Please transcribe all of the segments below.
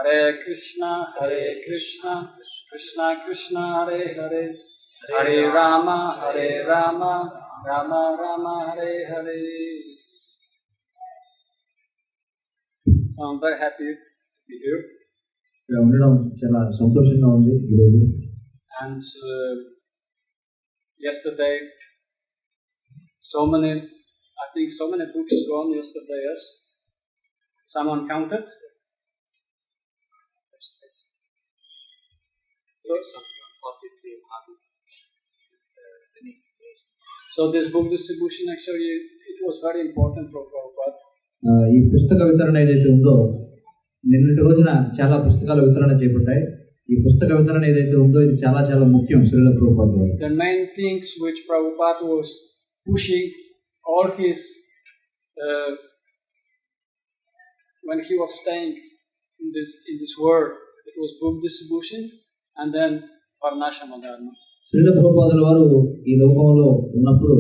Hare Krishna, Krishna Krishna, Hare Hare, Hare Rama, Rama Rama, Hare Hare. So I'm very happy to be here. And yesterday, so many books gone yesterday, yes? Someone counted? So this book distribution actually, it was very important for Prabhupada. ఈ పుస్తక వితరణ ఏదైతే ఉందో నిన్నటి రోజున చాలా పుస్తకాల వితరణ చేపట్టాయి. ఈ పుస్తక వితరణ ఏదైతే ఉందో ఇది చాలా చాలా ముఖ్యం శ్రీల ప్రభుపాద గారు. The main things which Prabhupada was pushing all his when he was staying in this world, it was book distribution and then Varnashama Dharma. Srila ప్రభుపాదుల వారు ఈ లోకంలో ఉన్నప్పుడు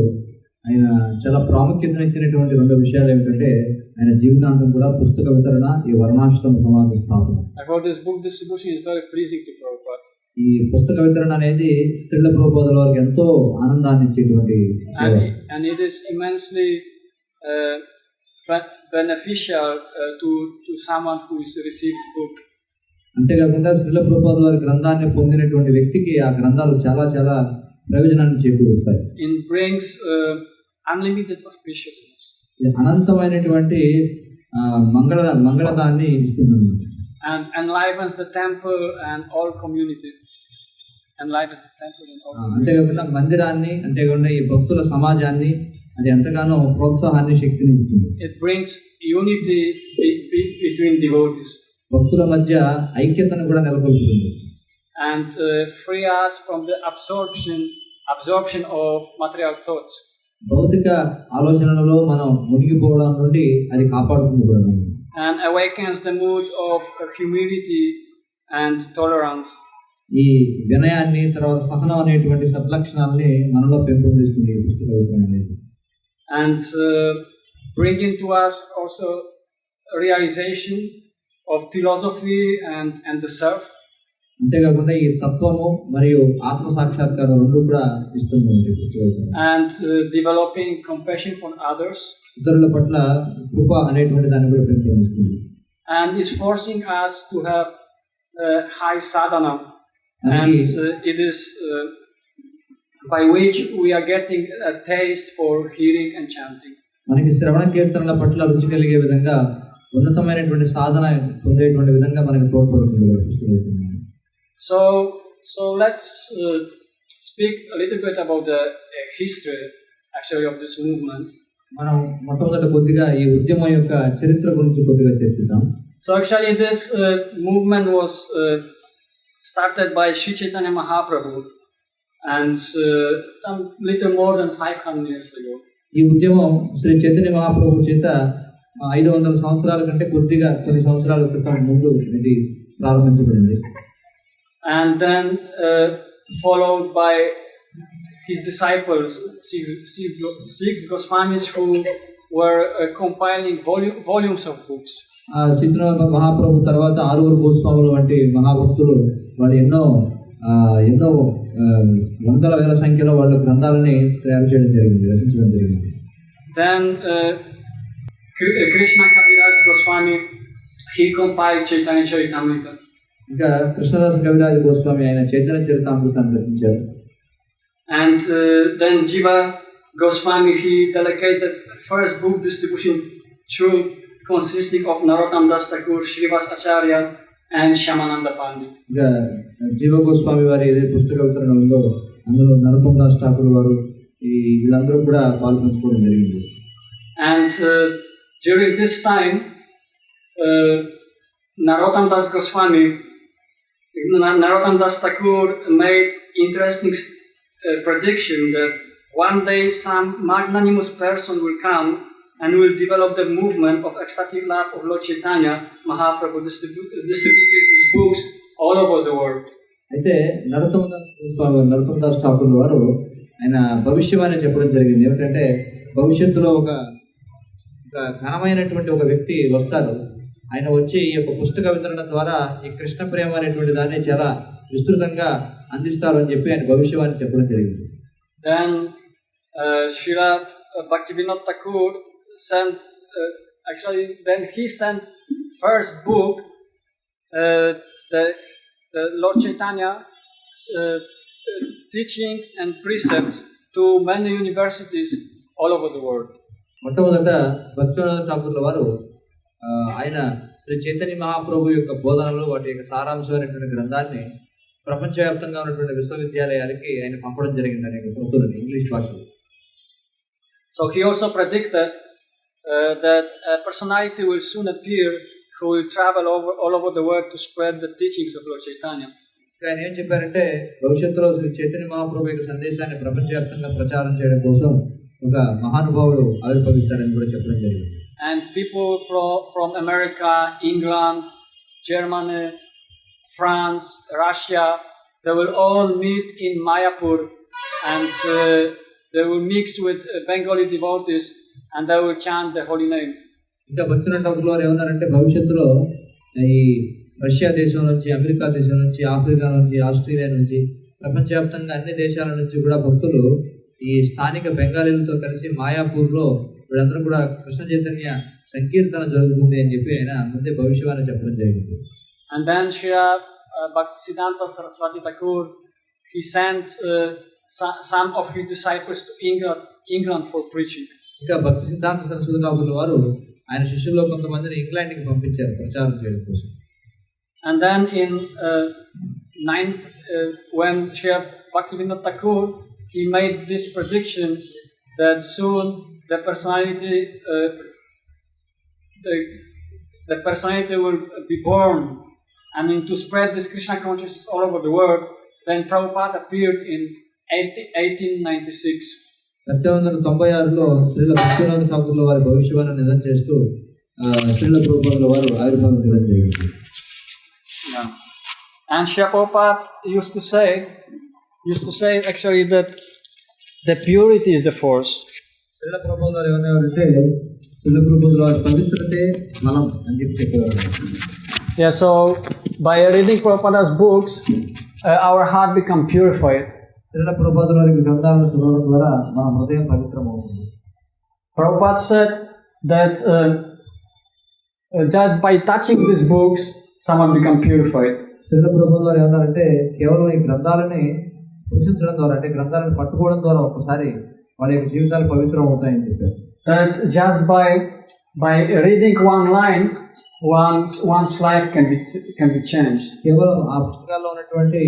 ఆయన చాలా ప్రాముఖ్యతనిచ్చినటువంటి రెండు విషయాలు ఏమిటంటే ఆయన జీవితాంతం కూడా పుస్తక వితరణ, ఈ వర్ణాశ్రమ సమాజ స్థాపన. This book distribution is very pleasing to Prabhupada. ఈ పుస్తక వితరణ అనేది శ్రీల ప్రభుపాదుల వారికి ఎంతో ఆనందాన్ని ఇచ్చేటువంటి and it is immensely beneficial to someone who receives book. అంతేకాకుండా శ్రీల ప్రభుపాదుల వారి గ్రంథాన్ని పొందినటువంటి వ్యక్తికి ఆ గ్రంథాలు చాలా చాలా ప్రయోజనాన్ని చేకూరుస్తాయి. It brings unlimited auspiciousness. అనంతమైనటువంటి మంగళదాన్ని ఇస్తుంది. And enlivens the temple and all community. Enlivens the temple and all. అంతేకాకుండా మందిరాన్ని, అంతేకాకుండా ఈ భక్తుల సమాజాన్ని అది ఎంతగానో ప్రోత్సాహాన్ని, శక్తిని ఇస్తుంది. It brings unity between devotees. భక్తుల మధ్య ఐక్యతను కూడా నెలకొల్పుతుంది. And free us from the absorption of material thoughts. భౌతిక ఆలోచనలలో మనం మునిగిపోవడం నుండి అది కాపాడుతుంది కూడా. And awakens the mood of humility and tolerance. ఈ వినయాన్ని, తర్వాత సహనం అనేటువంటి సద్లక్షణాలని మనలో పెంపొందిస్తుంది ఈ పుస్తక వితరణ అనేది. And bringing to us also realization of philosophy and the self. అంతేకాకుండా ఈ తత్వము మరియు ఆత్మ సాక్షాత్కారం రెండు కూడా ఇస్తుంది. And developing compassion for others. ఇతరుల పట్ల కృప అనేటువంటి దాన్ని కూడా పెంపొందిస్తుంది. And is forcing us to have high sadhana. And it is by which we are getting a taste for hearing and chanting. మనకి శ్రవణ కీర్తనల పట్ల రుచి కలిగే విధంగా ఉన్నతమైనటువంటి సాధన పొందేటువంటి విధంగా మనకి తోడ్పడుతుంది. So let's speak a little bit about the history actually of this movement. మనం మొట్టమొదట కొద్దిగా ఈ ఉద్యమం యొక్క చరిత్ర గురించి కొద్దిగా చర్చిద్దాం. So actually this movement was started by Sri Chaitanya Mahaprabhu and little more than 500 years ago. ఈ ఉద్యమం శ్రీ చైతన్య మహాప్రభు చేత 500 సంవత్సరాల కంటే కొద్దిగా కొన్ని సంవత్సరాల క్రితం ముందు ఇది ప్రారంభించబడింది. And then followed by his disciples, six Goswamis who were compiling volumes of books. Chaitanya Mahaprabhu తర్వాత 6 గోస్వాములు వంటి మహాభక్తులు వాళ్ళు ఎన్నో వందల వేల సంఖ్యలో వాళ్ళ గ్రంథాలని తయారు చేయడం జరిగింది, రచించడం జరిగింది. Then Krishna Kaviraj Goswami, he compiled Chaitanya Charitamrita. ఇంకా కృష్ణదాస్ కవిరాజ్ గోస్వామి ఆయన చైతన్య చరితామృతాన్ని రచించారు. And then Jiva Goswami, he delegated first book distribution through consisting of Narottam Das Thakur, Shrivas Acharya and Shyamananda Pandit. ఇంకా జీవ గోస్వామి వారి ఏదైతే పుస్తక వితరణ ఉందో అందులో నరోత్తమ్ దాస్ ఠాకూర్ వారు వీళ్ళందరూ కూడా పాల్పంచుకోవడం జరిగింది. And during this time, Narottam Das Thakur made interesting prediction that one day some magnanimous person will come and will develop the movement of ecstatic love of Lord Chaitanya. Mahaprabhu distributed his books all over the world. అయితే నరోత్తమ్ దాస్ ఠాకూర్ వారు ఆయన భవిష్యవాణి చెప్పడం జరిగింది. ఏమిటంటే భవిష్యత్తులో ఒక ఘనమైనటువంటి ఒక వ్యక్తి వస్తారు, ఆయన వచ్చి ఈ యొక్క పుస్తక వితరణ ద్వారా ఈ కృష్ణ ప్రేమ అనేటువంటి దాన్ని చాలా విస్తృతంగా అందిస్తారు అని చెప్పి ఆయన భవిష్యవాణి చెప్పడం జరిగింది. Then Srila Bhaktivinoda Thakur sent, then he sent first book, the Lord Chaitanya teaching and precepts to many universities all over the world. మొట్టమొదట భక్తివినోద ఠాకూర్ల వారు ఆయన శ్రీ చైతన్య మహాప్రభు యొక్క బోధనలు వాటి యొక్క సారాంశమైనటువంటి గ్రంథాన్ని ప్రపంచవ్యాప్తంగా ఉన్నటువంటి విశ్వవిద్యాలయాలకి ఆయన పంపడం జరిగింది అనేక కృతులని ఇంగ్లీష్ భాషలో. So he also predicted that a personality will soon appear who will travel all over the world to spread the teachings of Lord Chaitanya. ఆయన ఏం చెప్పారంటే భవిష్యత్తులో శ్రీ చైతన్య మహాప్రభు యొక్క సందేశాన్ని ప్రపంచవ్యాప్తంగా ప్రచారం చేయడం కోసం ఒక మహానుభావుడు ఆవిర్భవిస్తారని కూడా చెప్పడం జరిగింది. And people from America, England, Germany, France, Russia, they will all meet in Mayapur, and they will mix with Bengali devotees and they will chant the holy name. ఇంకా భక్తుల వారు ఏమన్నారంటే భవిష్యత్తులో ఈ రష్యా దేశం నుంచి, అమెరికా దేశం నుంచి, ఆఫ్రికా నుంచి, ఆస్ట్రేలియా నుంచి, ప్రపంచవ్యాప్తంగా అన్ని దేశాల నుంచి కూడా భక్తులు ఈ స్థానిక బెంగాలీలతో కలిసి మాయాపూర్లో వీళ్ళందరూ కూడా కృష్ణ చైతన్య సంకీర్తన జరుగుతుంది అని చెప్పి ఆయన ముందే భవిష్యవాణి చెప్పడం జరిగింది. And then Srila Bhaktisiddhanta Saraswati Thakur, he sent some of his disciples to England for preaching. ఇంకా భక్తి సిద్ధాంత సరస్వతి ఠాకూర్ల వారు ఆయన శిష్యుల్లో కొంతమందిని ఇంగ్లాండ్కి పంపించారు ప్రచారం చేయడం కోసం. And then when Srila Bhaktivinoda Thakur, he made this prediction that soon the personality will be born, and to spread this Krishna consciousness all over the world. Then Prabhupada appeared in 1896. 1896లో Srila భక్తివినోద ఠాకూర్ల వారి భవిష్యవాణి నిజం చేస్తూ శ్రీల ప్రభుపాదుల వారు ఆవిర్భవించడం జరిగింది. And Srila Prabhupada used to say actually that the purity is the force. Srila ప్రభుపాదుల వారు ఏమన్నారంటే శ్రీల ప్రభుపాదుల వారి పవిత్రతే బలం అని చెప్పి చెప్పేవారు. Yeah, so by reading Prabhupada's books, our heart become purified. Srila ప్రభుపాదుల వారి గ్రంథాలను చదవడం ద్వారా మన హృదయం పవిత్రమవుతుంది. Prabhupada said that just by touching these books, someone become purified. Srila ప్రభుపాదుల వారు ఏమన్నారంటే కేవలం ఈ గ్రంథాలని స్పృశించడం ద్వారా, అంటే గ్రంథాలను పట్టుకోవడం ద్వారా ఒక్కసారి వాళ్ళ యొక్క జీవితాలు పవిత్రం అవుతాయని చెప్పారు. That just by reading one line, one's life can be changed. కేవలం ఆ పుస్తకాల్లో ఉన్నటువంటి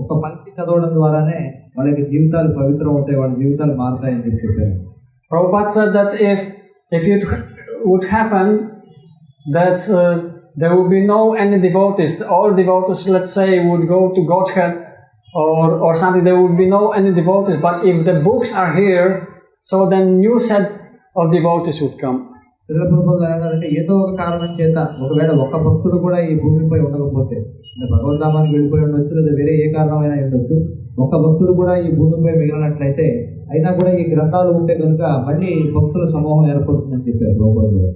ఒక పంక్తి చదవడం ద్వారానే వాళ్ళ యొక్క జీవితాలు పవిత్రం అవుతాయి, వాళ్ళ జీవితాలు మారుతాయని చెప్పారు. Prabhupada said that if it would happen that there would be no any devotees, all devotees, let's say, would go to Godhead or something, there would be no any devotees, but if the books are here, so then new set of devotees would come. Srila ప్రభుపాదులు ఏమన్నారంటే ఏదో ఒక కారణం చేత ఒకవేళ ఒక భక్తుడు కూడా ఈ భూమిపై ఉండకపోతే, భగవద్ధామానికి వెళ్ళిపోయి ఉండొచ్చు, లేదా వేరే ఏ కారణమైనా ఉండొచ్చు, ఒక భక్తుడు కూడా ఈ భూమిపై మిగిలినట్లయితే అయినా కూడా ఈ గ్రంథాలు ఉంటే కనుక మళ్ళీ భక్తుల సమూహం ఏర్పడుతుందని చెప్పారు ప్రభుపాదులు.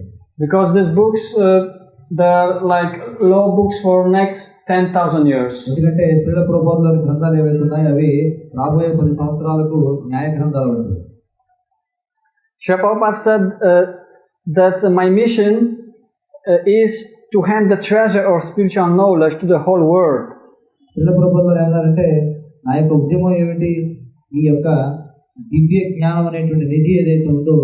Because these books they're like law books for next 10,000 years. ఎందుకంటే శ్రీల ప్రభుపాదుల గ్రంథాలు ఏవైతే ఉన్నాయో అవి రాబోయే 10 సంవత్సరాలకు న్యాయ గ్రంథాలు ఉంటాయి. Srila Prabhupada said that my mission is to hand the treasure of spiritual knowledge to the whole world. Srila ప్రభుపాదులు ఏమన్నారంటే నా యొక్క ఉద్యమం ఏమిటి, ఈ యొక్క దివ్య జ్ఞానం అనేటువంటి నిధి ఏదైతే ఉందో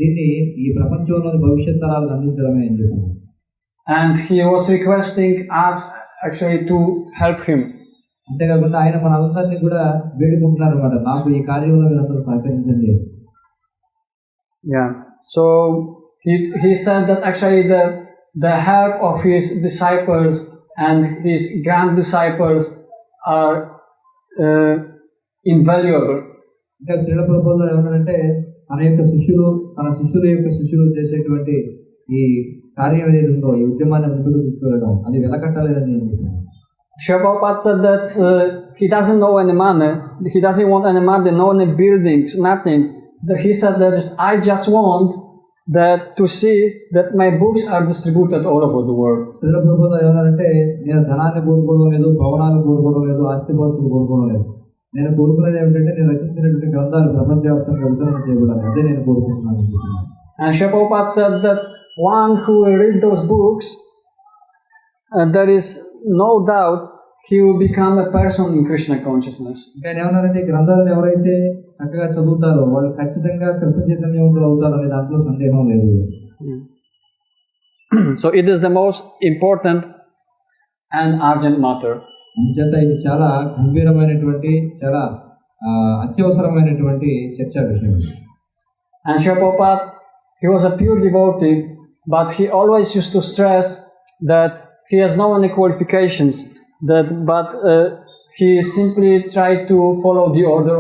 దీన్ని ఈ ప్రపంచంలోని భవిష్యత్ తరాలకు అందించడమే అని చెప్పారు. And he was requesting us actually to help him. అంతేకాకుండా ఆయన మన అందరినీ కూడా వేడుకుంటున్నారు అన్నమాట, నాకు ఈ కార్యంలో మీరందరూ సహకరించండి. Yeah. So he said that actually the help of his disciples and his grand disciples are invaluable. ఇంకా శ్రీల ప్రభుపాదులు ఏమన్నారంటే తన యొక్క శిష్యులు, తన శిష్యుల యొక్క శిష్యులు చేసేటువంటి ఈ కార్యం ఏదైతే ఉందో, ఈ ఉద్యమాన్ని ముందుకు తీసుకువెళ్ళడం, అది వెలకట్టలేదని నేను చెప్తున్నాను. Srila Prabhupada said that he doesn't know any money, he doesn't want any money, no any buildings, nothing. That he said that I just want that to see that my books are distributed all over the world. Srila ప్రభుత్వం ఏమన్నారంటే నేను ధనాన్ని కోరుకోవడం లేదు, భవనాలు కోరుకోవడం లేదు, ఆస్తిపాస్తులు కోరుకోవడం లేదు. నేను కోరుకునేది ఏమిటంటే నేను రచించినటువంటి గ్రంథాలు ప్రపంచవ్యాప్తంగా వితరణ చేయబడాలి. అదే నేను కోరుకుంటున్నాను. And Srila Prabhupada said that one who will read those books, there is no doubt he will become a person in Krishna consciousness. ఇంకా ఏమన్నారంటే ఈ గ్రంథాలను ఎవరైతే చక్కగా చదువుతారో వాళ్ళు ఖచ్చితంగా కృష్ణ చైతన్యవంతులు అవుతారనే దాంట్లో సందేహం లేదు. So it is the most important and urgent matter. అందుచేత ఇది చాలా గంభీరమైనటువంటి చాలా అత్యవసరమైనటువంటి చర్చా విషయం. And Srila Prabhupada, he was a pure devotee, but he always used to stress that he has no any qualifications, he simply tried to follow the order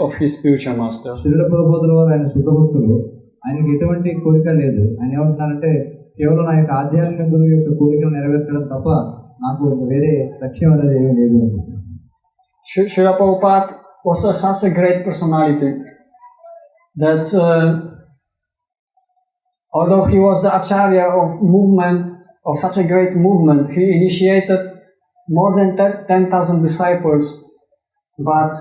of his spiritual master. Srila ప్రభువుల వారు ఆయన శుద్ధ భక్తులు, ఆయనకి ఎటువంటి కోరిక లేదు. ఆయన ఏమంటున్నారంటే కేవలం నా యొక్క ఆధ్యాత్మిక గురువు యొక్క కోరికను నెరవేర్చడం తప్ప నాకు వేరే లక్ష్యం అనేది ఏమీ లేదు. Srila Prabhupada was such a great personality that although he was the acharya of such a great movement, he initiated more than 10,000 disciples, but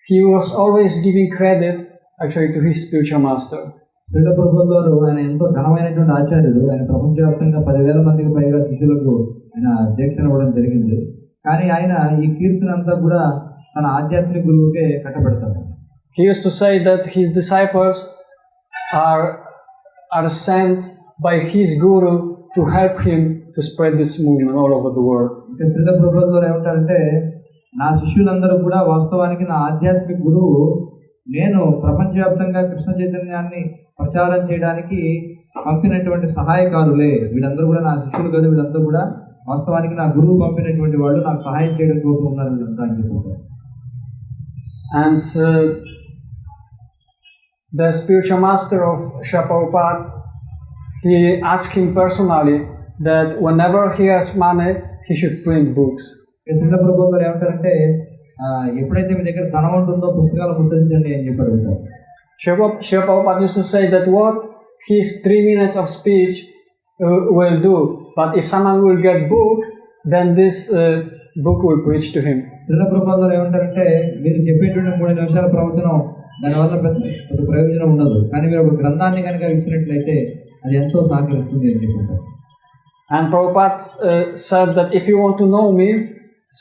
he was always giving credit actually to his spiritual master. Srila ప్రభువుల వారు ఆయన ఎంతో ఘనమైనటువంటి ఆచార్యుడు. ఆయన ప్రపంచవ్యాప్తంగా 10,000 మందికి పైగా శిష్యులకు ఆయన దీక్ష ఇవ్వడం జరిగింది. కానీ ఆయన ఈ కీర్తన అంతా కూడా తన ఆధ్యాత్మిక గురువుకే కట్టబెడతాడు. He used to say that his disciples are sent by his guru to help him to spread this movement all over the world. Srila ప్రభువుల వారు ఏమంటారంటే నా శిష్యులందరూ కూడా వాస్తవానికి నా ఆధ్యాత్మిక గురువు నేను ప్రపంచవ్యాప్తంగా కృష్ణ చైతన్యాన్ని ప్రచారం చేయడానికి పంపినటువంటి సహాయకారులే. వీళ్ళందరూ కూడా నా శిష్యులు కాదు, వీళ్ళందరూ కూడా వాస్తవానికి నా గురువు పంపినటువంటి వాళ్ళు నాకు సహాయం చేయడం కోసం ఉన్నారు వీళ్ళంతా అని చెప్తారు. And the spiritual master of Srila Prabhupada, he asked him personally that whenever he has money, he should print books. Srila ప్రభువుల వారు ఏమంటారంటే ఎప్పుడైతే మీ దగ్గర ధనం ఉంటుందో పుస్తకాలు ముద్రించండి అని చెప్పి అడుగుతారు. Srila Prabhupada used to say that what his 3 minutes of speech will do, but if someone will get book, then this book will preach to him. Srila ప్రభువుల వారు ఏమంటారంటే మీరు చెప్పేటువంటి 3 నిమిషాల ప్రవచనం దానివల్ల పెద్ద ప్రయోజనం ఉండదు, కానీ మీరు ఒక గ్రంథాన్ని కనుక ఇచ్చినట్లయితే అది ఎంతో సహకరిస్తుంది అని చెప్తారు. And Prabhupada said that if you want to know me,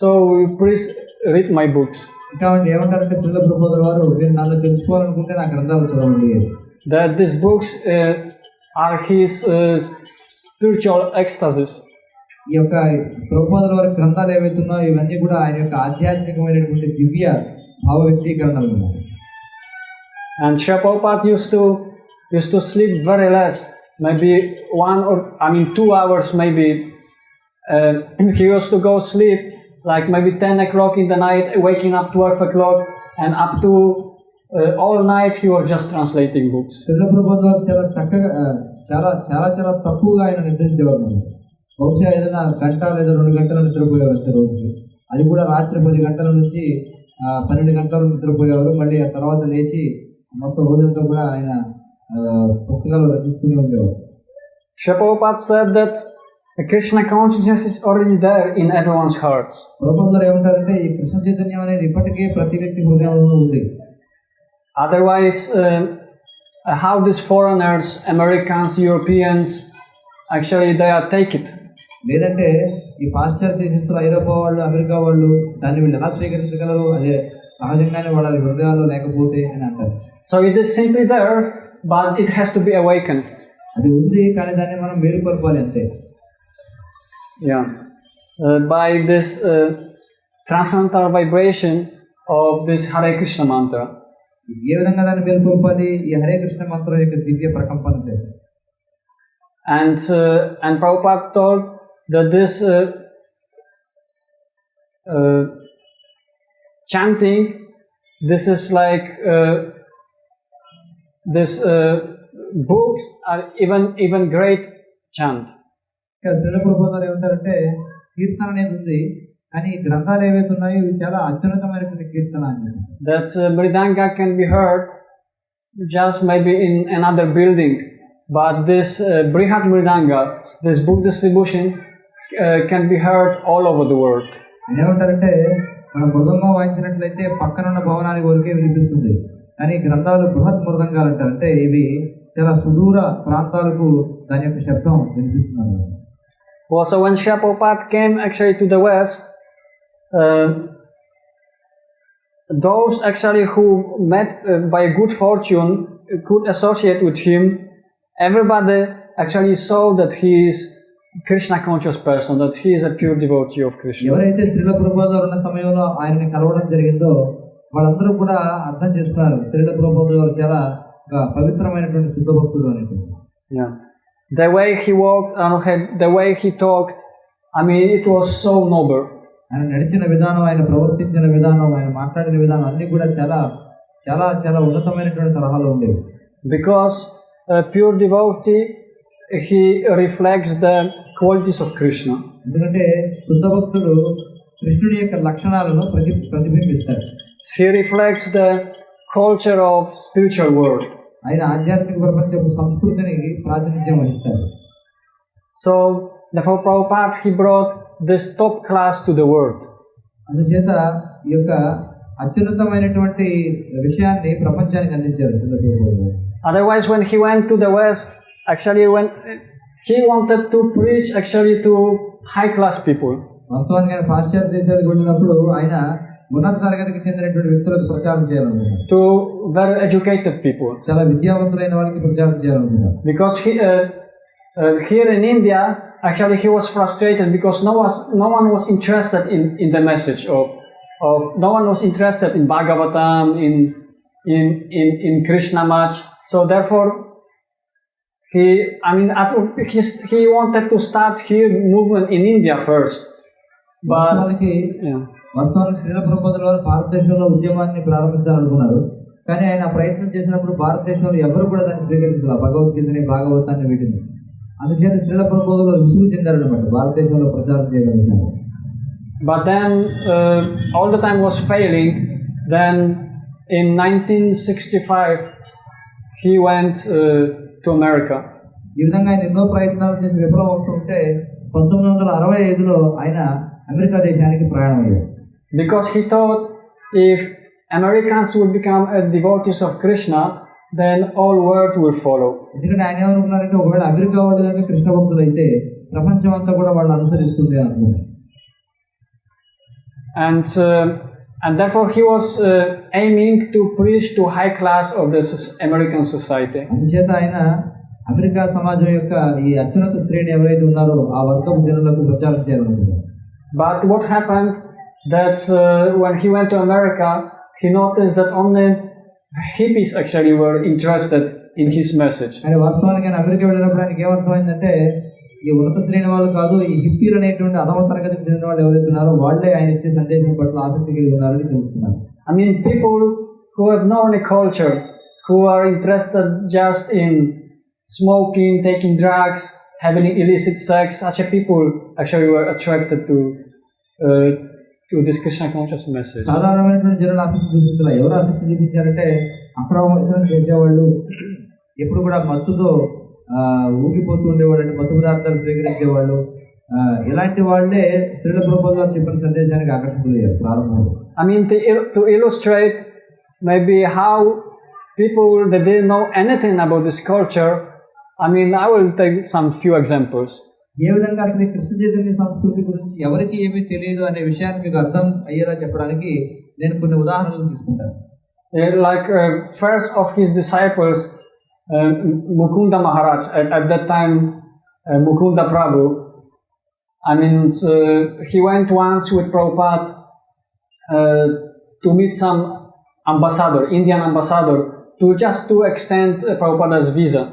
so please read my books. కాబట్టి ఏమంటారంటే శ్రీల ప్రభువుల వారు మీరు నన్ను తెలుసుకోవాలనుకుంటే నా గ్రంథాలు చదవండి. That these books are his spiritual ecstasies. ఈ యొక్క ప్రభువుల వారి గ్రంథాలు ఏవైతున్నాయో ఇవన్నీ కూడా ఆయన యొక్క ఆధ్యాత్మికమైనటువంటి దివ్య భావ వ్యక్తీకరణలు ఉన్నాయి. And Srila Prabhupada used to sleep very less, maybe 2 hours maybe. He used to go sleep like maybe 10 o'clock in the night, waking up 12 o'clock, and up to all night he was just translating books. Srila ప్రభువుల వారు చాలా చక్కగా చాలా తక్కువగా ఆయన నిద్రించేవారు. బహుశా ఏదైనా గంట లేదా 2 గంటలు నిద్రపోయేవారు రోజుకి. అది కూడా రాత్రి 10 గంటల నుంచి 12 గంటలు నిద్రపోయేవారు. మళ్ళీ ఆ తర్వాత లేచి మొత్తం రోజంతా కూడా ఆయన పుస్తకాలు రచిస్తూనే ఉండేవారు. Srila Prabhupada said that Krishna consciousness is already there in everyone's hearts. ప్రభువుల ఏమంటారంటే ఈ కృష్ణ చైతన్యం అనేది ఇప్పటికే ప్రతి వ్యక్తి హృదయంలో ఉంది. Otherwise, how these foreigners, Americans, Europeans, actually they are take it. లేదంటే ఈ పాశ్చాత్య దేశస్తులు, ఐరోపా వాళ్ళు, అమెరికా వాళ్ళు దాన్ని వీళ్ళు ఎలా స్వీకరించగలరు? అదే సహజంగానే వాళ్ళ హృదయాల్లో లేకపోతే అని అంటారు. So it is simply there, but it has to be awakened. అది ఉంది, కానీ దాన్ని మనం మేలుకొల్పాలి అంతే. Yeah, by this transcendental vibration of this Hare Krishna mantra. ఏ విధంగా దాన్ని మేలుకొల్పాలి? ఈ హరే కృష్ణ మంత్రం యొక్క దివ్య ప్రకంపన చేయాలి. And Prabhupada told that this chanting, this is like this books are even great chant. Srila ప్రభువుల ఏమంటారంటే కీర్తన అనేది ఉంది, కానీ ఈ గ్రంథాలు ఏవైతే ఉన్నాయో ఇవి చాలా అత్యున్నతమైనటువంటి కీర్తన అని. That Mridanga can be heard just maybe in another building, but this Brihat Mridanga, this book distribution, can be heard all over the world. ఏమంటారంటే మనం మృదంగం వాయించినట్లయితే పక్కనున్న భవనానికి వరకే వినిపిస్తుంది, కానీ గ్రంథాలు బృహత్ మృదంగాలు అంటారు, అంటే ఇవి చాలా సుదూర ప్రాంతాలకు దాని యొక్క శబ్దం వినిపిస్తున్నారు. Also, when Srila Prabhupada came actually to the West, those actually who met by good fortune could associate with him. Everybody actually saw that he is Krishna conscious person, that he is a pure devotee of Krishna. ఎవరైతే శ్రీల ప్రభుపాద గారు ఉన్న సమయంలో ఆయనని కలవడం జరిగిందో వాళ్ళందరూ కూడా అర్థం చేసుకున్నారు శ్రీల ప్రభుపాద గారు చాలా పవిత్రమైనటువంటి శుద్ధ భక్తుడు అని. Yeah, the way he walked and the way he talked, I mean, it was so noble. ఆయన నడిచిన విధానం, ఆయన ప్రవర్తించిన విధానం, ఆయన మాట్లాడిన విధానం అన్ని కూడా చాలా చాలా చాలా ఉన్నతమైనటువంటి తరహాలో ఉండేవి. Because a pure devotee, he reflects the qualities of Krishna. ఎందుకంటే శుద్ధ భక్తుడు కృష్ణుడి యొక్క లక్షణాలను ప్రతిబింబిస్తాడు. He reflects the culture of spiritual world. ఆయన ఆధ్యాత్మిక ప్రపంచపు సంస్కృతిని ప్రాతినిధ్యం వహిస్తాడు. So therefore Prabhupada, he brought this top class to the world. అందుచేత ఈ యొక్క అత్యున్నతమైనటువంటి విషయాన్ని ప్రపంచానికి అందించారు శుద్ధ Prabhupada. Otherwise, when he went to the West, actually when he wanted to preach actually to high class people. వాస్తవానికి ఆయన పాశ్చాత్య దేశాలకు వెళ్ళినప్పుడు ఆయన ఉన్నత తరగతికి చెందినటువంటి వ్యక్తులకు ప్రచారం చేయాలనుకున్నారు. To very educated people. చాలా విద్యావంతులైన వాళ్ళకి ప్రచారం చేయాలనుకున్నారు. Because here in India, actually he was frustrated because no one was interested in the message of no one was interested in Bhagavatam, in Krishna much. So therefore, he wanted to start here movement in India first. But వాస్తవానికి శ్రీల ప్రభుపాద వారు భారతదేశంలో ఉద్యమాన్ని ప్రారంభించాలనుకున్నారు, కానీ ఆయన ప్రయత్నం చేసినప్పుడు భారతదేశంలో ఎవరు కూడా దాన్ని స్వీకరించారు, భగవద్గీతని భాగవతాన్ని వీటిని. అందుచేత శ్రీల ప్రభుపాద వారు విసుగు చెందారనమాట భారతదేశంలో ప్రచారం చేయగలిగారు. But then all the time was failing. Then in 1965 he went to America. ఈ విధంగా ఆయన ఎన్నో ప్రయత్నాలు చేసి విఫలం అవుతుంటే 1965లో ఆయన అమెరికా దేశానికి ప్రయాణం అయ్యారు. Because he thought if Americans would become devotees of Krishna, then all world will follow. ఎందుకంటే ఆయన ఏమనుకున్నారంటే ఒకవేళ అమెరికా వాళ్ళు కనుక కృష్ణ భక్తులు అయితే ప్రపంచం అంతా కూడా వాళ్ళు అనుసరిస్తుంది అనుకున్నారు. And therefore he was aiming to preach to high class of this American society. అందుచేత ఆయన అమెరికా సమాజం యొక్క ఈ అత్యున్నత శ్రేణి ఎవరైతే ఉన్నారో ఆ వర్గం జనులకు ప్రచారం చేయాలనుకున్నారు. But what happened that when he went to America, he noticed that only hippies actually were interested in his message. ఆయన వాస్తవానికి ఆయన అమెరికా వెళ్ళినప్పుడు ఆయనకి ఏమర్థమైందంటే ఈ ఉన్నత శ్రేణి వాళ్ళు కాదు, ఈ హిప్పీలు అనేటువంటి అధమ తరగతికి చెందిన వాళ్ళు ఎవరైతే ఉన్నారో వాళ్ళే ఆయన ఇచ్చే సందేశం పట్ల ఆసక్తి కలిగి ఉన్నారని తెలుసుకున్నారు. I mean, people who have known a culture, who are interested just in smoking, taking drugs, having illicit sex, such a people actually were attracted to this Krishna conscious message. సాధారణమైనటువంటి జనులు ఆసక్తి చూపించారు. ఎవరు ఆసక్తి చూపించారంటే అక్రమం చేసేవాళ్ళు, ఎప్పుడు కూడా మత్తుతో ఊగిపోతూ ఉండేవాళ్ళు, అంటే మత్తు పదార్థాలు స్వీకరించేవాళ్ళు, ఇలాంటి వాళ్ళే శ్రీల ప్రభుపాద గారు చెప్పిన సందేశానికి ఆకర్షితులయ్యారు ప్రారంభంలో. I mean, to illustrate maybe how people that didn't know anything about this culture, I mean, I will take some few examples. ఏ విధంగా అసలు ఈ కృష్ణ చైతన్య సంస్కృతి గురించి ఎవరికి ఏమీ తెలియదు అనే విషయాన్ని మీకు అర్థం అయ్యేలా చెప్పడానికి నేను కొన్ని ఉదాహరణలు తీసుకుంటాను. Like first of his disciples, Mukunda Maharaj, at that time Mukunda Prabhu, I mean, he went once with Prabhupada to meet some ambassador, Indian ambassador, to extend Prabhupada's visa.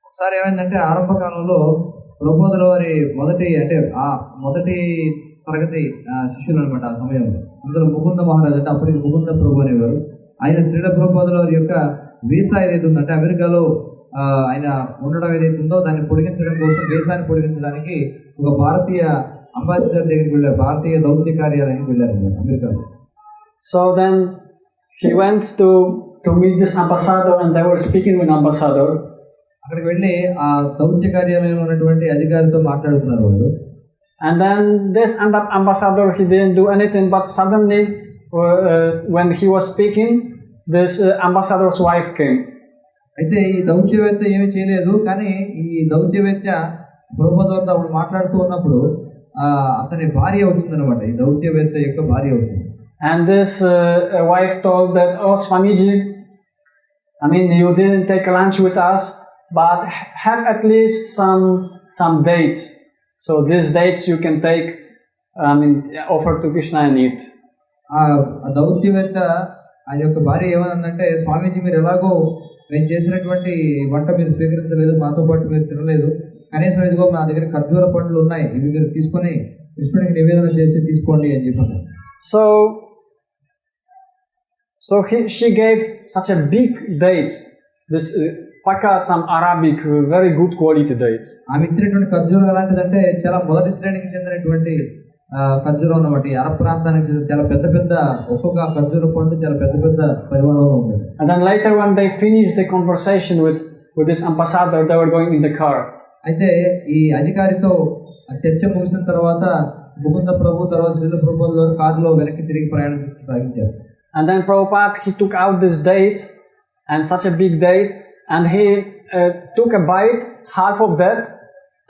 ఒకసారి ఏమైందంటే ఆరంభ కాలంలో ప్రభుపాదుల వారి మొదటి తరగతి శిష్యులు అనమాట ఆ సమయంలో. అందులో ముకుంద మహారాజ్, అంటే అప్పటికి ముకుంద ప్రభు అనేవారు. ఆయన శ్రీల ప్రభుపాదుల వారి యొక్క వీసా ఏదైతే ఉందంటే అమెరికాలో ఆయన ఉండడం ఏదైతే ఉందో దాన్ని పొడిగించడం కోసం, దేశాన్ని పొడిగించడానికి ఒక భారతీయ అంబాసిడర్ దగ్గరికి వెళ్ళారు, భారతీయ దౌత్య కార్యాలయానికి వెళ్ళారు అమెరికాలో. So then he went to meet this ambassador, and they were speaking with ambassador. అక్కడికి వెళ్ళి ఆ దౌత్య కార్యాలయంలో ఉన్నటువంటి అధికారితో మాట్లాడుతున్నారు వాళ్ళు. And then this ambassador, he didn't do anything, but suddenly when he was speaking, this ambassador's wife came. అయితే ఈ దౌత్యవేత్త ఏమీ చేయలేదు, కానీ ఈ దౌత్యవేత్త ప్రభుత్వంతో అప్పుడు మాట్లాడుతూ ఉన్నప్పుడు అతని భార్య వచ్చిందనమాట. ఈ దౌత్యవేత్త యొక్క భార్య వచ్చింది. And this wife told that, oh Swamiji, I mean, you didn't take lunch with us, but have at least some dates. So these dates you can take, I mean, offer to Krishna and eat. ఆ దౌత్యవేత్త ఆయన యొక్క భార్య ఏమనంటే, స్వామీజీ మీరు ఎలాగో మేము చేసినటువంటి వంట మీరు స్వీకరించలేదు, మాతో పాటు మీరు తినలేదు, కనీసం ఇదిగో మా దగ్గర ఖర్జూర పండ్లు ఉన్నాయి, ఇవి మీరు తీసుకొని కృష్ణుడికి నివేదన చేసి తీసుకోండి అని చెప్పారు. So she gave such a big dates, this paka, some Arabic, very good quality dates. ఆమె ఇచ్చినటువంటి ఖర్జూరం ఎలాంటిదంటే చాలా మొదటి శ్రేణికి చెందినటువంటి ఖర్జూరం అన్నమాట. ఈ అరబ్ ప్రాంతానికి చెందిన చాలా పెద్ద పెద్ద ఒక్కొక్క ఖర్జూర పండు చాలా పెద్ద పెద్ద పరిమాణంలో ఉంటుంది. And then later when they finished the conversation with this ambassador, they were going in the car. అయితే ఈ అధికారితో చర్చ ముగిసిన తర్వాత ముకుంద ప్రభు తర్వాత శ్రీల ప్రభువుల కారులో వెనక్కి తిరిగి ప్రయాణం సాగించారు. And then Prabhupada, he took out these dates, and such a big date, and he took a bite, half of that,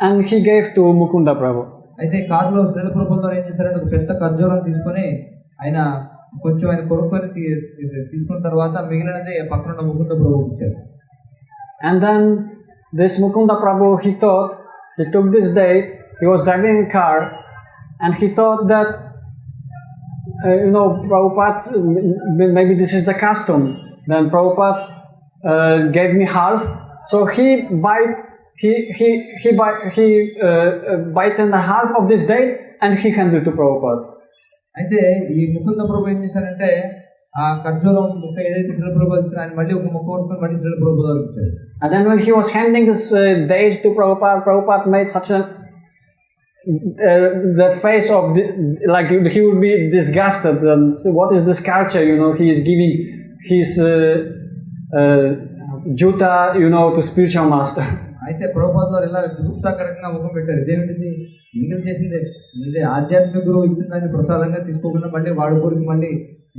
and he gave to Mukunda Prabhu. అయితే కారులో శ్రీల ప్రభువుల ఏం చేశారంటే ఒక పెద్ద ఖర్జూరం తీసుకొని ఆయన కొంచెం ఆయన కొనుక్కొని తీసుకున్న తర్వాత మిగిలినది పక్కన ఉన్న ముకుంద ప్రభువుకి ఇచ్చారు. And then this Mukunda Prabhu, he took this date, he was driving a car, and he thought that Prabhupada, maybe this is the custom. Then Prabhupada gave me half, so he bite in the half of this date and he handed to Prabhupada. అయితే ఈ ముకుంద ప్రభు ఏం చేశారంటే ఆ ఖర్జూరం ముక్క ఏదైతే శ్రీల ప్రభువుకి ఇచ్చారో ఆయన మళ్ళీ ఒక ముక్క వరకు మళ్ళీ శ్రీల ప్రభువుకి ఇచ్చారు. And then when he was handing this dates to Prabhupada, Prabhupada made such a the face of like he would be disgusted. And what is this culture? He is giving his juta, to spiritual master. అయితే ప్రభుపాద వారు ఇలా జుగుప్సాకరంగా ముఖం పెట్టారు. ఇదేమిటి ఇంగిల్ చేసింది, ఇదే ఆధ్యాత్మిక గురువు ఇచ్చిన దాన్ని ప్రసాదంగా తీసుకోకుండా మళ్ళీ వాడి గురికి మళ్ళీ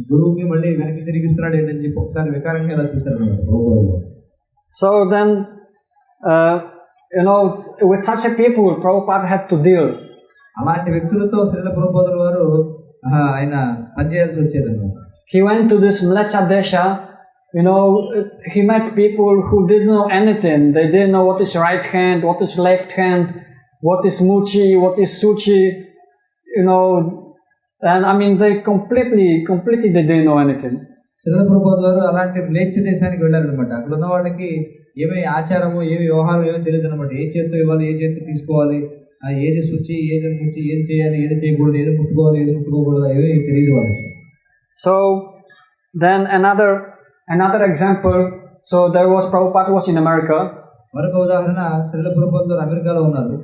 గురువుకి మళ్ళీ వెనక్కి తిరిగిస్తున్నాడు ఏంటని చెప్పి ఒకసారి వికారంగా ఇలా చూశారు Prabhupada. So then with such a people, Prabhupada had to deal. అలాంటి వ్యక్తులతో శ్రీల ప్రభుపాదుల వారు ఆయన పనిచేయాల్సి వచ్చేది. He went to this Mlecha Desha. He met people who didn't know anything. They didn't know what is right hand, what is left hand, what is muchi, what is suchi. And I mean, they completely they didn't know anything. Srila ప్రభుపాదుల వారు అలాంటి మ్లేచ్ఛ దేశానికి వెళ్ళారనమాట. అక్కడ ఉన్న వాళ్ళకి ఏమి ఆచారము, ఏమి వ్యవహారం ఏమో తెలియదు అనమాట. ఏ చేతితో ఇవ్వాలి, ఏ చేతితో తీసుకోవాలి, ఏది శుచి, ఏది ముచి, ఏది చేయాలి, ఏది చేయకూడదు, ఏది ముట్టుకోవాలి, ఏది ముట్టుకోకూడదు, ఏమీ తెలియదు వాళ్ళకి. So then another example. So there was Prabhupada was in America. మరొక ఉదాహరణ, శ్రీల ప్రభుపాదులు అమెరికాలో ఉన్నారు.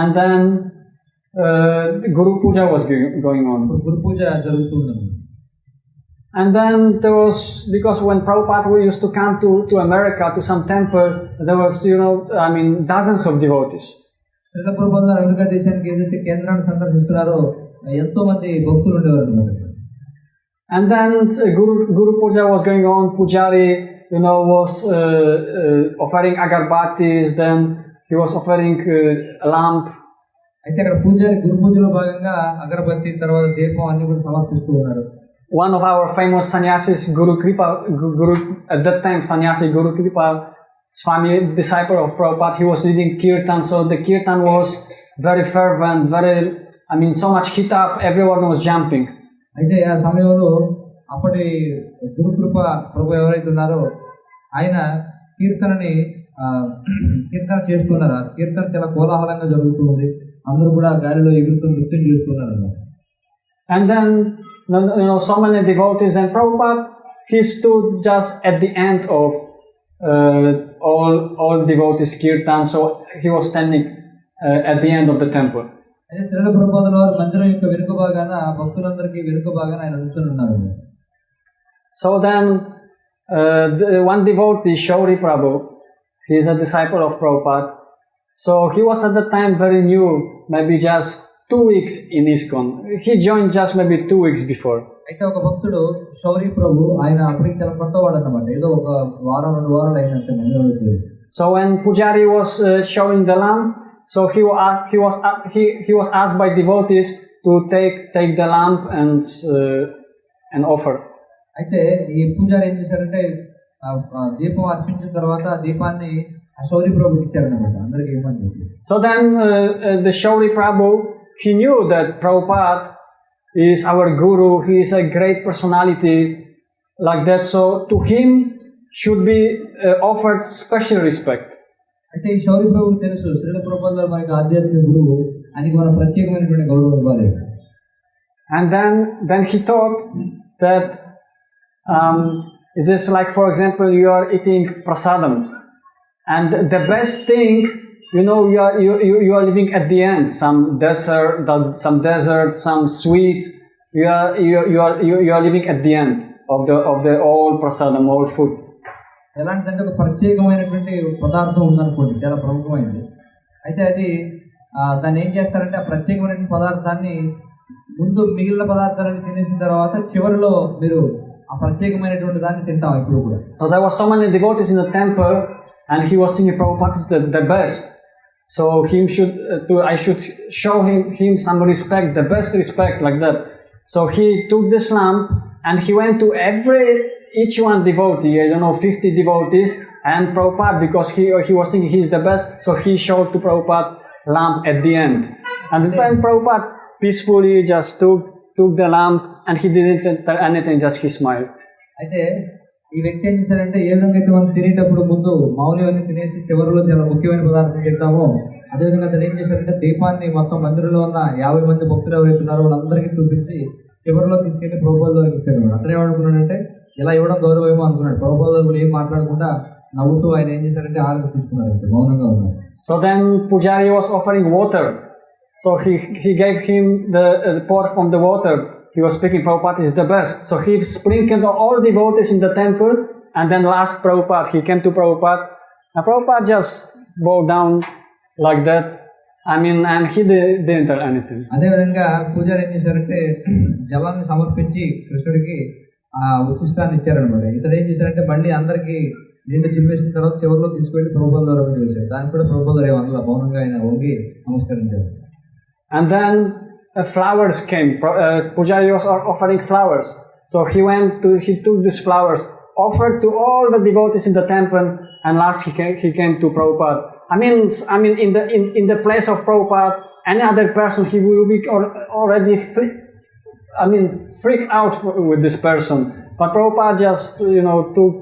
And then Guru Puja was going on. గురు పూజ జరుగుతుంది. And then there was, because when Prabhupada used to come to America to some temple, there was dozens of devotees. శ్రీల ప్రభుపాదులు America దేశానికి ఏదైతే కేంద్రాన్ని సందర్శిస్తున్నారో ఎంతో మంది భక్తులు ఉండేవారు అన్నమాట. And then Guru Puja was going on. Pujari, was offering agarbatis. Then he was offering a lamp. అయితే అక్కడ పూజారి గురు పూజలో భాగంగా అగరబత్తి తర్వాత దీపం అన్ని కూడా సమర్పిస్తూ ఉన్నారు. One of our famous sannyasis, Guru at that time sannyasi Guru Kripa Swami, disciple of Prabhupada, he was leading kirtan. So the kirtan was very fervent, so much heat up. Everyone was jumping. అయితే ఆ సమయంలో అప్పటి గురుకృప ప్రభు ఎవరైతే ఉన్నారో ఆయన కీర్తన చేస్తున్నారు. ఆ కీర్తన చాలా కోలాహలంగా జరుగుతుంది. అందరూ కూడా గాలిలో ఎగురుతూ నృత్యం చేస్తున్నారు. And then so many devotees, and Prabhupada, he stood just at the end of all devotees kirtan. So he was standing at the end of the temple. అయితే శ్రీల ప్రభుపాదుల వారు మందిరం యొక్క వెనుక భాగాన భక్తులందరికీ వెనుక భాగాన ఆయన నిల్చొని ఉన్నారు. So then one devotee, Shauri Prabhu, He is a disciple of Prabhupada. So he was at the time very new, maybe just 2 weeks in ISKCON. He joined just maybe 2 weeks before. అయితే ఒక భక్తుడు శౌరి ప్రభు ఆయన అప్పటికి చాలా కొత్తవాడు అన్నమాట. ఏదో ఒక వారం 2 వారాలు అయినంత మందిరంలో చేరి. So when Pujari was showing the lamp, so he was asked by devotees to take the lamp and offer. అయితే ఈ పూజారి ఏం చేశారంటే దీపం అర్పించిన తర్వాత ఆ దీపాన్ని శౌరి ప్రభుకి ఇచ్చారన్నమాట. అందరికి ఇవ్వమని. So then the Shauri Prabhu, he knew that Prabhupada is our guru, he is a great personality like that, so to him should be offered special respect. అయితే ఈ శౌరి ప్రభుకి తెలుసు శ్రీల ప్రభుపాదుల మనకి ఆధ్యాత్మిక గురువు, ఆయనకి మనం ప్రత్యేకమైనటువంటి గౌరవం ఇవ్వాలి. And then he thought that it is like, for example, you are eating prasadam, and the best thing, you are living at the end, some dessert, some sweet. You are living at the end of the all prasadam, all food. ఎలాంటిదంటే ఒక ప్రత్యేకమైనటువంటి పదార్థం ఉందనుకోండి, చాలా ప్రముఖమైనది. అయితే అది దాన్ని ఏం చేస్తారంటే ఆ ప్రత్యేకమైనటువంటి పదార్థాన్ని ముందు మిగిలిన పదార్థాలను తినేసిన తర్వాత చివరిలో మీరు ఆ ప్రత్యేకమైనటువంటి దాన్ని తింటాం ఇప్పుడు కూడా. So there were so many devotees in the temple, and he was thinking Prabhupada is the best. So I should show him some respect, the best respect like that. So he took this lamp and he went to each one devotee, 50 devotees, and Prabhupada, because he was thinking he's the best, so he showed to Prabhupada lamp at the end. And then Prabhupada peacefully just took the lamp and he didn't tell anything, just he smiled. అయితే ఈ వ్యక్తి ఏం చేశారంటే ఏ విధంగా అయితే మనం తినేటప్పుడు ముందు మామూలుగా తినేసి చివరిలో చాలా ముఖ్యమైన పదార్థం తింటామో అదేవిధంగా అతను ఏం చేశారంటే దీపాన్ని మొత్తం మందిరంలో ఉన్న 50 మంది భక్తులు ఎవరైతే ఉన్నారో వాళ్ళందరికీ చూపించి చివరిలో తీసుకెళ్లి ప్రభుపాదుల దగ్గరికి ఇచ్చాడు. అతను ఏమనుకున్నాడంటే ఇలా ఇవ్వడం గౌరవమేమో అనుకున్నాడు. ప్రభుపాదుల కూడా ఏం మాట్లాడకుండా నవ్వుతూ ఆయన ఏం చేశారంటే ఆరతి తీసుకున్నారు, మౌనంగా ఉన్నారు. So then Pujari was offering water. So he gave him the pour from the water. He was speaking, Prabhupada is the best. So he sprinkled all devotees in the temple, and then last Prabhupada, he came to Prabhupada, and Prabhupada just bowed down like that. And he didn't tell anything. అదేవిధంగా పూజారి ఏం చేశారంటే జలాన్ని సమర్పించి కృష్ణుడికి ఆ ఉచిష్టాన్ని ఇచ్చారనమాట. ఇతడు ఏం చేశారంటే మళ్ళీ అందరికీ నిండు చిమ్మేసిన తర్వాత చివరిలో తీసుకెళ్లి ప్రభుపాదుల ద్వారా వేశారు. దానికి కూడా ప్రభుపాదుల ఏమన్నా మౌనంగా ఆయన వంగి నమస్కరించారు. And then flowers came. Pujari was offering flowers. So he took these flowers, offered to all the devotees in the temple, and last he came to Prabhupada. In the place of Prabhupada, any other person, he will be already freak out with this person. But Prabhupada just, took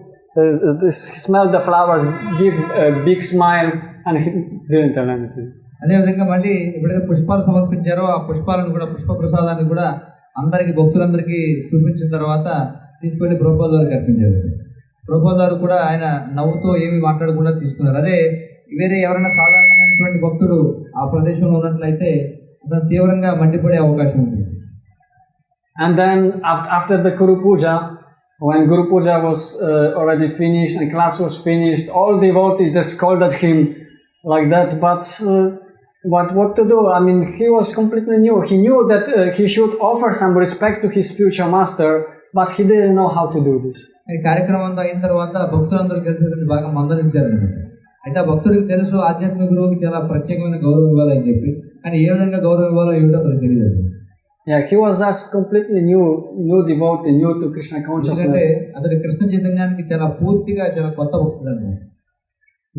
he smelled the flowers, give a big smile, and he didn't tell anything. అదేవిధంగా మళ్ళీ ఎప్పుడైతే పుష్పాలు సమర్పించారో ఆ పుష్పాలను కూడా పుష్ప ప్రసాదాన్ని కూడా అందరికీ భక్తులందరికీ చూపించిన తర్వాత తీసుకెళ్లి ప్రభుపాదుల వారికి అర్పించారు. ప్రభుపాదుల వారు కూడా ఆయన నవ్వుతో ఏమీ మాట్లాడకుండా తీసుకున్నారు. అదే వేరే ఎవరైనా సాధారణమైనటువంటి భక్తుడు ఆ ప్రదేశంలో ఉన్నట్లయితే అతను తీవ్రంగా మండిపడే అవకాశం ఉంటుంది. And then after the Guru Puja, when Guru Puja was already finished and class was finished, all devotees they scolded him like that, but what to do? He was completely new. He knew that he should offer some respect to his spiritual master, but he didn't know how to do this. ఈ కార్యక్రమం అంతా అయిన తర్వాత భక్తులందరూ కలిసి బాగా మందలించారన్నమాట. అయితే ఆ భక్తుడికి తెలుసు ఆధ్యాత్మిక గురువుకి చాలా ప్రత్యేకమైన గౌరవం ఇవ్వాలని చెప్పి, కానీ ఏ విధంగా గౌరవం ఇవ్వాలో ఏమిటో అతనికి తెలియదు. Yeah, he was just completely new devotee, new to Krishna consciousness. అతడి కృష్ణ చైతన్యానికి చాలా పూర్తిగా చాలా కొత్త భక్తుడు అన్నమాట.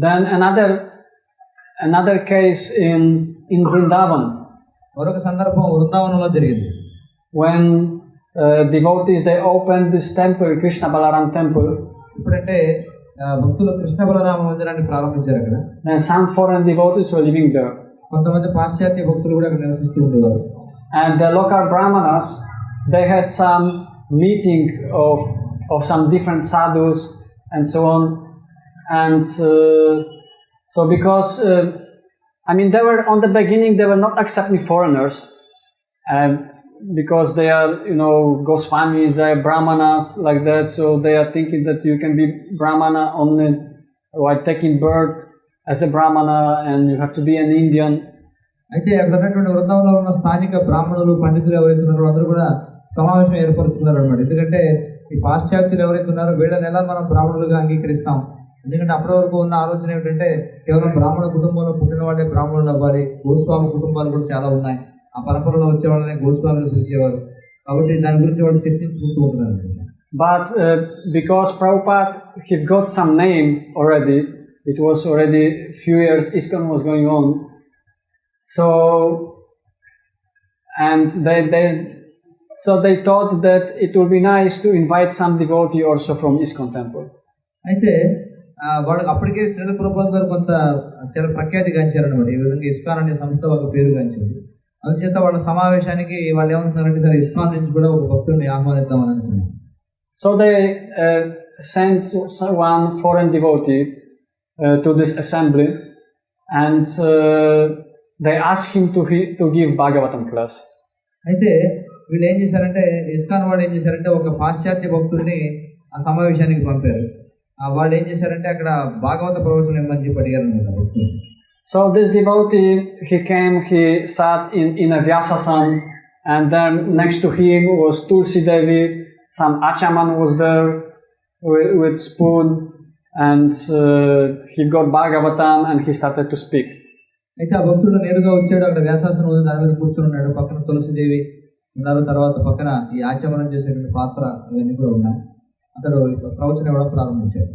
Then another case in Vrindavan. మరొక సందర్భం వృందావనంలో జరిగింది. When devotees they opened this temple, Krishna Balaram temple. ఇప్పుడంటే భక్తులు కృష్ణ బలరామ మందిరాన్ని ప్రారంభించారు అక్కడ. Then some foreign devotees were living there. కొంతమంది పాశ్చాత్య భక్తులు కూడా అక్కడ నివసిస్తూ ఉండేవారు. And the local brahmanas, they had some meeting of some different sadhus and so on. And so because they were on the beginning, they were not accepting foreigners, because they are Goswamis, they are brahmanas like that. So they are thinking that you can be brahmana only like taking birth as a Brahmana and you have to be an Indian. అయితే అక్కడ ఉన్నటువంటి వృందావనంలో ఉన్న స్థానిక బ్రాహ్మణులు పండితులు ఎవరైతే ఉన్నారో అందరూ కూడా సమావేశం ఏర్పరుచుకున్నారు అనమాట. ఎందుకంటే ఈ పాశ్చాత్యులు ఎవరైతే ఉన్నారో వీళ్ళని ఎలా మనం బ్రాహ్మణులుగా అంగీకరిస్తాం? ఎందుకంటే అప్పటి వరకు ఉన్న ఆలోచన ఏమిటంటే కేవలం బ్రాహ్మణ కుటుంబంలో పుట్టిన వాళ్ళే బ్రాహ్మణులు అవ్వాలి. గోస్వామి కుటుంబాలు కూడా చాలా ఉన్నాయి. ఆ పరంపరలో వచ్చే వాళ్ళని గోస్వామిని పిలిచేవారు. కాబట్టి దాని గురించి వాళ్ళు చర్చించుకుంటూ ఉంటున్నారు. But because Prabhupada, he got some name already, it was already few years ISKCON was going on. So, and they thought that it would be nice to invite some devotee also from ISKCON temple. అయితే వాళ్ళకి అప్పటికే శ్రీల ప్రభుపాద గారు కొంత చాలా ప్రఖ్యాతి గాంచారనమాట. ఈ విధంగా ISKCON అనే సంస్థ ఒక పేరు గాంచింది. అందుచేత వాళ్ళ సమావేశానికి వాళ్ళు ఏమంటున్నారంటే సరే ఇస్కాన్ నుంచి కూడా ఒక భక్తుడిని ఆహ్వానిద్దామని అనుకున్నారు. So they sent one foreign devotee to this assembly and they asked him to give Bhagavatam class. అయితే వీళ్ళు ఏం చేశారంటే ఇస్కాన్ వాళ్ళు ఏం చేశారంటే ఒక పాశ్చాత్య భక్తుడిని ఆ సమావేశానికి పంపారు. వాళ్ళు ఏం చేశారంటే అక్కడ భాగవత ప్రవచనం ఇవ్వమని చెప్పి అడిగారు అనమాట భక్తులు. So this devotee, he came, he sat in a Vyasasana and then next to him was Tulsi Devi, some Achaman was there with spoon and he got Bhagavatam and he started to speak. అయితే ఆ భక్తుడు నేరుగా వచ్చాడు. అక్కడ వ్యాసాసనం ఉంది, దాని మీద కూర్చొని ఉన్నాడు. పక్కన తులసిదేవి ఉన్నారు. తర్వాత పక్కన ఈ ఆచమనం చేసేటువంటి పాత్ర ఇవన్నీ కూడా ఉన్నాయి. అతడు ప్రవచనం ఇవ్వడం ప్రారంభించాడు.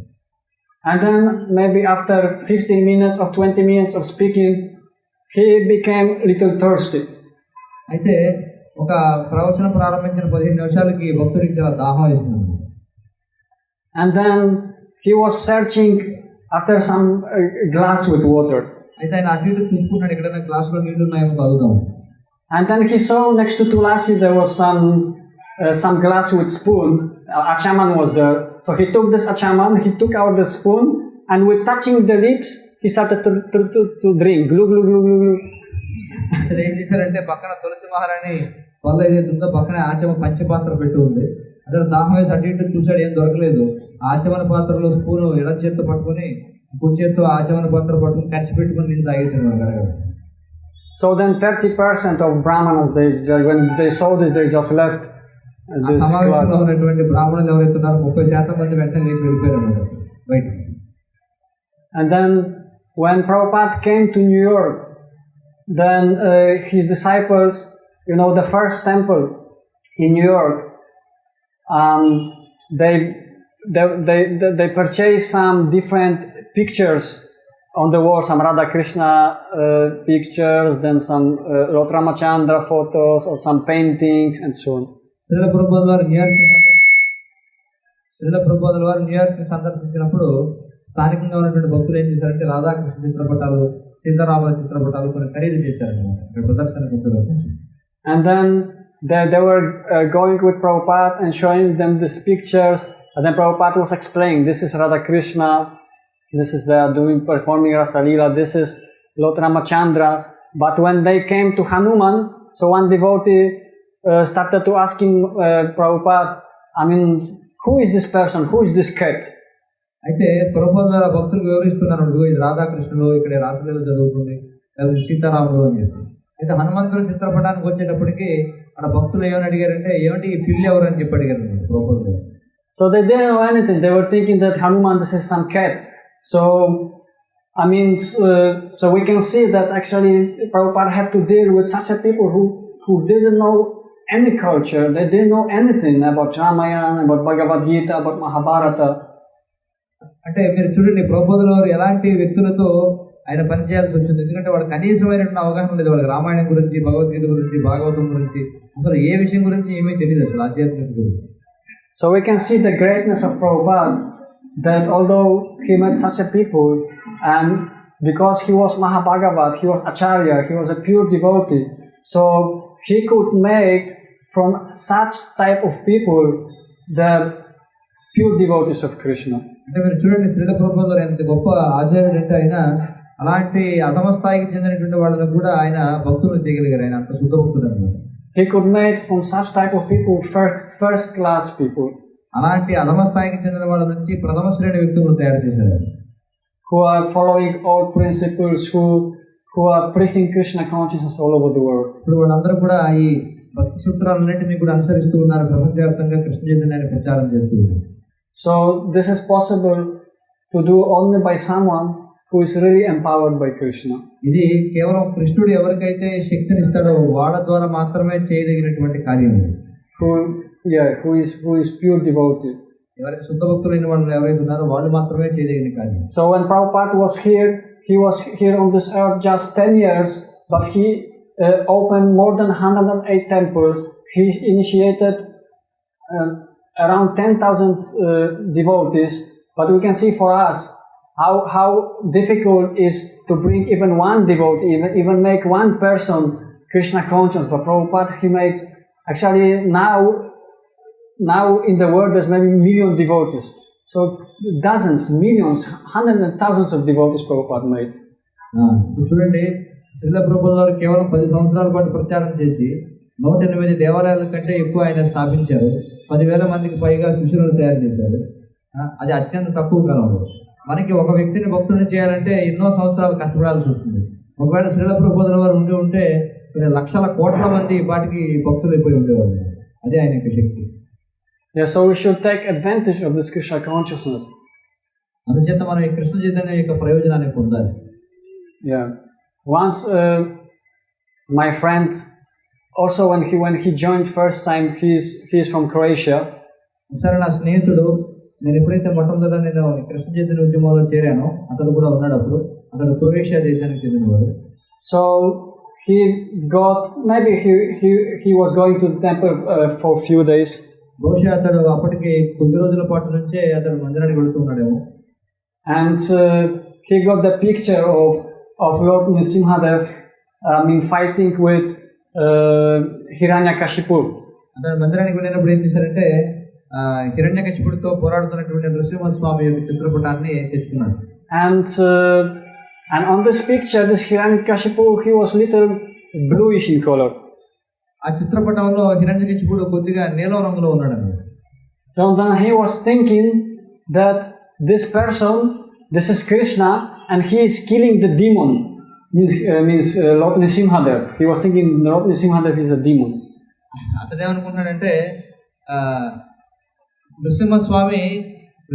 And then maybe after 15 minutes or 20 minutes of speaking, he became a little thirsty. అయితే ఒక ప్రవచనం ప్రారంభించిన 15 నిమిషాలకి భక్తుడికి చాలా దాహం వేసింది. And then he was searching after some glass with water. అయితే ఆయన అటు ఇటు చూసుకుంటాడు, ఎక్కడైనా గ్లాసులో నీళ్లు ఉన్నాయేమో తాగుదాం. And then he saw next to Tulasi there was some glass with spoon. Achaman was there. So he took this Achaman, he took out the spoon and with touching the lips, he started to drink. Glug, glug, glug, glug, glug. అతను ఏం చేశారంటే పక్కన తులసి మహారాణి వల్ల ఏదైతే ఉందో పక్కన ఆచమ పంచపాత్ర పెట్టి ఉంది. అతను దాహం వేసి అటు ఇటు చూశాడు, ఏం దొరకలేదు. ఆచమన పాత్రలో స్పూను ఎడం చేత్తో పట్టుకుని కుడి చేత్తో ఆచమన పాత్ర పట్టుకుని ఖర్చు పెట్టుకుని నీళ్ళు తాగేసాడు మన గడగడ. So then 30% of Brahmanas, when they saw this, they just left this class. ఉన్నటువంటి బ్రాహ్మణులు ఎవరైతే ఉన్నారో 30% మంది వెంటనే లేచి వెళ్ళిపోయారు అన్నమాట బయట. And then when Prabhupada came to New York, then his disciples, the first temple in New York, they purchased some different pictures on the wall, some Radha Krishna pictures, then some Lord Ramachandra photos or some paintings and so on. Srila ప్రభుపాదుల వారు New York సందర్శించినప్పుడు స్థానికంగా ఉన్నటువంటి భక్తులు ఏం చేశారంటే రాధాకృష్ణ చిత్రపటాలు, సీతారాముల చిత్రపటాలు కొన్ని ఖరీదు చేశారన్నమాట ప్రదర్శన భక్తులు. And then they were going with Prabhupada and showing them these pictures, and then Prabhupada was explaining, this is Radha Krishna, this is they are performing Rasa Leela, this is Lord Ramachandra. But when they came to Hanuman, so one devotee started to ask him, Prabhupada, who is this person, who is this cat? అయితే ప్రభుపాద గారు భక్తులకు వివరిస్తున్నారు, ఇది రాధాకృష్ణులు, ఇక్కడ రాసలీల జరుగుతుంది, లేకపోతే సీతారాములు అని చెప్పి. అయితే హనుమంతుడి చిత్రపటానికి వచ్చేటప్పటికి అక్కడ భక్తులు ఏమని అడిగారంటే, ఏమిటి ఈ పిల్లి ఎవరు అని చెప్పి అడిగారు ప్రభుపాద గారు. So they didn't know anything. They were thinking that Hanuman, this is some cat. So we can see that actually Prabhupada had to deal with such a people who didn't know any culture. They didn't know anything about Ramayana, about Bhagavad Gita, about Mahabharata. అంటే మీరు చూడండి, ప్రభుపాదుల వారు ఎలాంటి వ్యక్తులతో ఆయన పనిచేయాల్సి వచ్చింది. ఎందుకంటే వాడు కనీసమైనటువంటి అవగాహన లేదు. వాళ్ళకి రామాయణం గురించి, భగవద్గీత గురించి, భాగవతం గురించి, అసలు ఏ విషయం గురించి ఏమీ తెలియదు అసలు ఆధ్యాత్మిక గురించి. So we can see the greatness of Prabhupada, that although he met such a people, and because he was Mahabhagavat, he was Acharya, he was a pure devotee, so he could make from such type of people the pure devotees of Krishna. అంటే మీరు చూడండి, శ్రీల ప్రభుపాదులు ఎంత గొప్ప ఆచార్యుడు అంటే ఆయన అలాంటి అధమ స్థాయికి చెందినటువంటి వాళ్ళని కూడా ఆయన భక్తులు చేయగలిగారు. ఆయన అంత శుద్ధ భక్తులు అన్నమాట. He could make from such type of people first class people. అలాంటి అధమ స్థాయికి చెందిన వాళ్ళ నుంచి ప్రథమ శ్రేణి వ్యక్తులను తయారు చేశారు. who are following all principles, who are preaching Krishna consciousness all over the world. ఇప్పుడు వాళ్ళందరూ కూడా ఈ భక్తి సూత్రాలన్నింటినీ కూడా అనుసరిస్తూ ఉన్నారు, ప్రపంచవ్యాప్తంగా కృష్ణ చైతన్యాన్ని ప్రచారం చేస్తూ ఉన్నారు. So this is possible to do only by someone who is really empowered by Krishna. ఇది కేవలం కృష్ణుడు ఎవరికైతే శక్తిని ఇస్తాడో వాళ్ళ ద్వారా మాత్రమే చేయదగినటువంటి కార్యం. Who is pure devotee. ఎవరైతే శుద్ధ భక్తులైన వాళ్ళు ఎవరైతే ఉన్నారో వాళ్ళు మాత్రమే చేయదగిన కార్యం. So when Prabhupada was here, he was here on this earth just 10 years, but he opened more than 108 temples. He initiated around 10,000 devotees. But we can see for us how difficult it is to bring even one devotee, even make one person Krishna conscious. But Prabhupada, he made, actually now in the world there's maybe million devotees. So dozens, millions, hundreds and thousands of devotees Prabhupada made. చూడండి, శ్రీల ప్రభువుల వారు కేవలం 10 సంవత్సరాల పాటు ప్రచారం చేసి 108 దేవాలయాల కంటే ఎక్కువ ఆయన స్థాపించారు. 10,000 మందికి పైగా శిష్యులను తయారు చేశారు. అది అత్యంత తక్కువ కాలంలో. మనకి ఒక వ్యక్తిని భక్తుని చేయాలంటే ఎన్నో సంవత్సరాలు కష్టపడాల్సి వస్తుంది. ఒకవేళ శ్రీల ప్రభువుల వారు ఉంటే లక్షల కోట్ల మంది వాటికి భక్తులు అయిపోయి ఉండేవాళ్ళు. అదే ఆయన యొక్క శక్తి. Yeah, so we should take advantage of this Krishna consciousness. అందుచేత మనం ఈ కృష్ణ చైతన్యం యొక్క ప్రయోజనాన్ని పొందాలి. Yeah. Once my friend, also when he joined first time, he is from Croatia. ఒకసారి నా స్నేహితుడు, నేను ఎప్పుడైతే మొట్టమొదట నేను కృష్ణ చైతన్య ఉద్యమంలో చేరానో అతడు కూడా ఉన్నాడు. అతడు క్రొయేషియా దేశానికి చెందినవాడు. So he was going to the temple for a few days. బహుశా అతడు అప్పటికి కొద్ది రోజుల పాటు నుంచే అతడు మందిరానికి వెళుతూ ఉన్నాడేమో. And he got the picture of Lord Nrsimhadev fighting with Hiranyakashipu. అతను మందిరానికి వెళ్ళినప్పుడు ఏం చేశారంటే హిరణ్యకశిపుడితో పోరాడుతున్నటువంటి నృసింహస్వామి యొక్క చిత్రపటాన్ని తెచ్చుకున్నాడు. And on this picture, this Hiranyakashipu, he was little bluish in color. ఆ చిత్రపటంలో హిరణ్యకశిపుడు కొద్దిగా నీలం రంగులో ఉన్నాడు. So then he was thinking that this person, this is Krishna, and he is killing the demon. Means Lord Nrsimhadev. He was thinking Lord Nrsimhadev is a demon. అతను ఏమనుకున్నాడంటే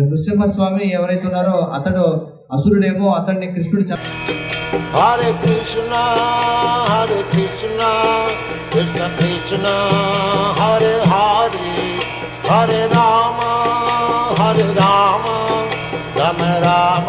నృసింహస్వామి ఎవరైతే ఉన్నారో అతడు అసురుడేమో, అతన్ని కృష్ణుడు హరే కృష్ణ హరే కృష్ణ కృష్ణ కృష్ణ హరే హరే హరే రామ రామ రామ